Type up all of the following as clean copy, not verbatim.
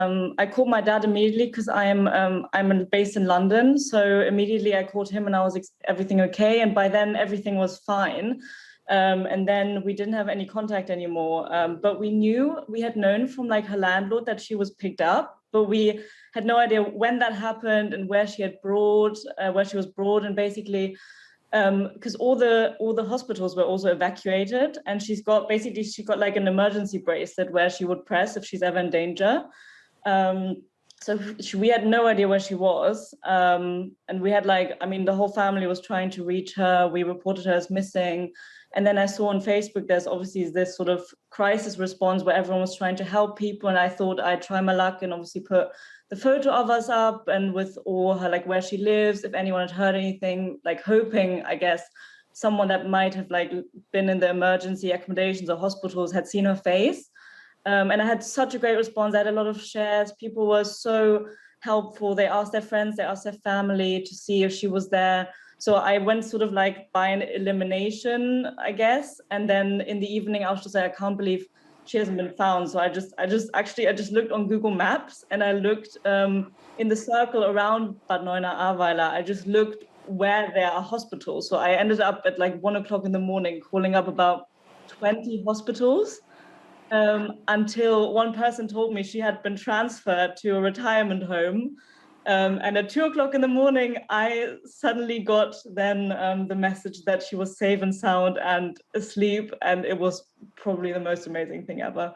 I called my dad immediately because I'm based in London. So immediately I called him and I was everything okay. And by then everything was fine. And then we didn't have any contact anymore. But we had known from like her landlord that she was picked up, but we had no idea when that happened and where she was brought, and basically because all the hospitals were also evacuated, and she got like an emergency bracelet where she would press if she's ever in danger. So we had no idea where she was, and we had the whole family was trying to reach her. We reported her as missing, and then I saw on Facebook there's obviously this sort of crisis response where everyone was trying to help people, and I thought I'd try my luck and obviously put the photo of us up and with all her, like where she lives, if anyone had heard anything, like hoping, I guess, someone that might have like been in the emergency accommodations or hospitals had seen her face. And I had such a great response. I had a lot of shares. People were so helpful. They asked their friends, they asked their family to see if she was there. So I went sort of like by an elimination, I guess. And then in the evening, I was just like, I can't believe she hasn't been found. So I just looked on Google Maps, and I looked in the circle around Bad Neuenahr-Ahrweiler. I just looked where there are hospitals. So I ended up at like 1 o'clock in the morning calling up about 20 hospitals. Until one person told me she had been transferred to a retirement home. And at 2 o'clock in the morning, I suddenly got then the message that she was safe and sound and asleep. And it was probably the most amazing thing ever.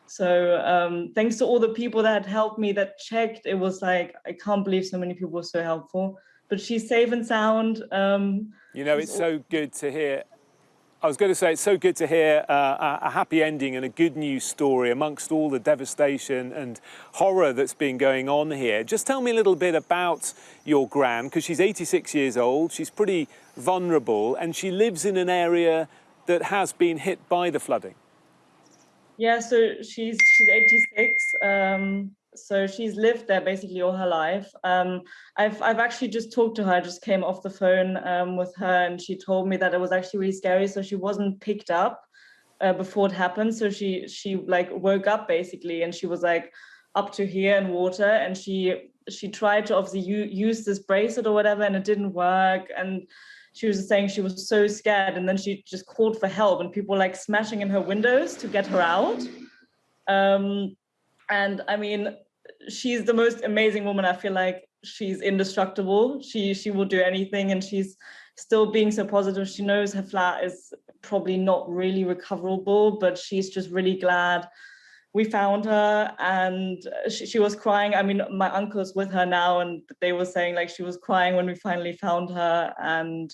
So thanks to all the people that had helped me, that checked. It was like, I can't believe so many people were so helpful. But she's safe and sound. It's so good to hear. I was going to say, it's so good to hear a happy ending and a good news story amongst all the devastation and horror that's been going on here. Just tell me a little bit about your gran, because she's 86 years old, she's pretty vulnerable, and she lives in an area that has been hit by the flooding. Yeah, so she's 86. So she's lived there basically all her life. I've actually just talked to her. I just came off the phone with her, and she told me that it was actually really scary. So she wasn't picked up before it happened. So she like woke up basically, and she was like up to here in water, and she tried to obviously use this bracelet or whatever, and it didn't work. And she was just saying she was so scared, and then she just called for help, and people were like smashing in her windows to get her out. And I mean, she's the most amazing woman. I feel like she's indestructible. She will do anything, and she's still being so positive. She knows her flat is probably not really recoverable, but she's just really glad we found her. And she was crying. I mean, my uncle's with her now, and they were saying like she was crying when we finally found her. And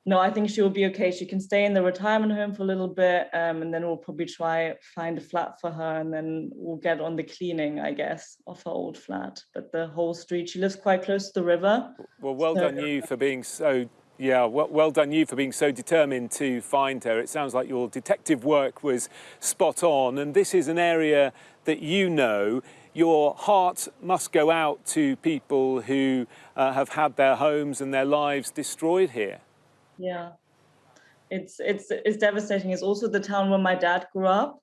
no, I think she will be okay. She can stay in the retirement home for a little bit, and then we'll probably try find a flat for her, and then we'll get on the cleaning, I guess, of her old flat. But the whole street, she lives quite close to the river. Well, well done you for being so, well done you for being so determined to find her. It sounds like your detective work was spot on, and this is an area that you know. Your heart must go out to people who have had their homes and their lives destroyed here. Yeah, it's devastating. It's also the town where my dad grew up,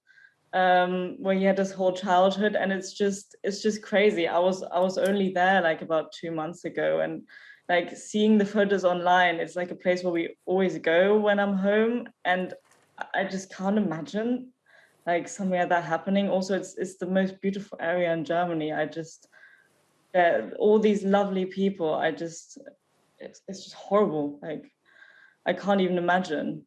where he had his whole childhood, and it's just crazy. I was only there like about 2 months ago, and like seeing the photos online, it's like a place where we always go when I'm home, and I just can't imagine like something like that happening. Also, it's the most beautiful area in Germany. All these lovely people. It's just horrible. Like, I can't even imagine.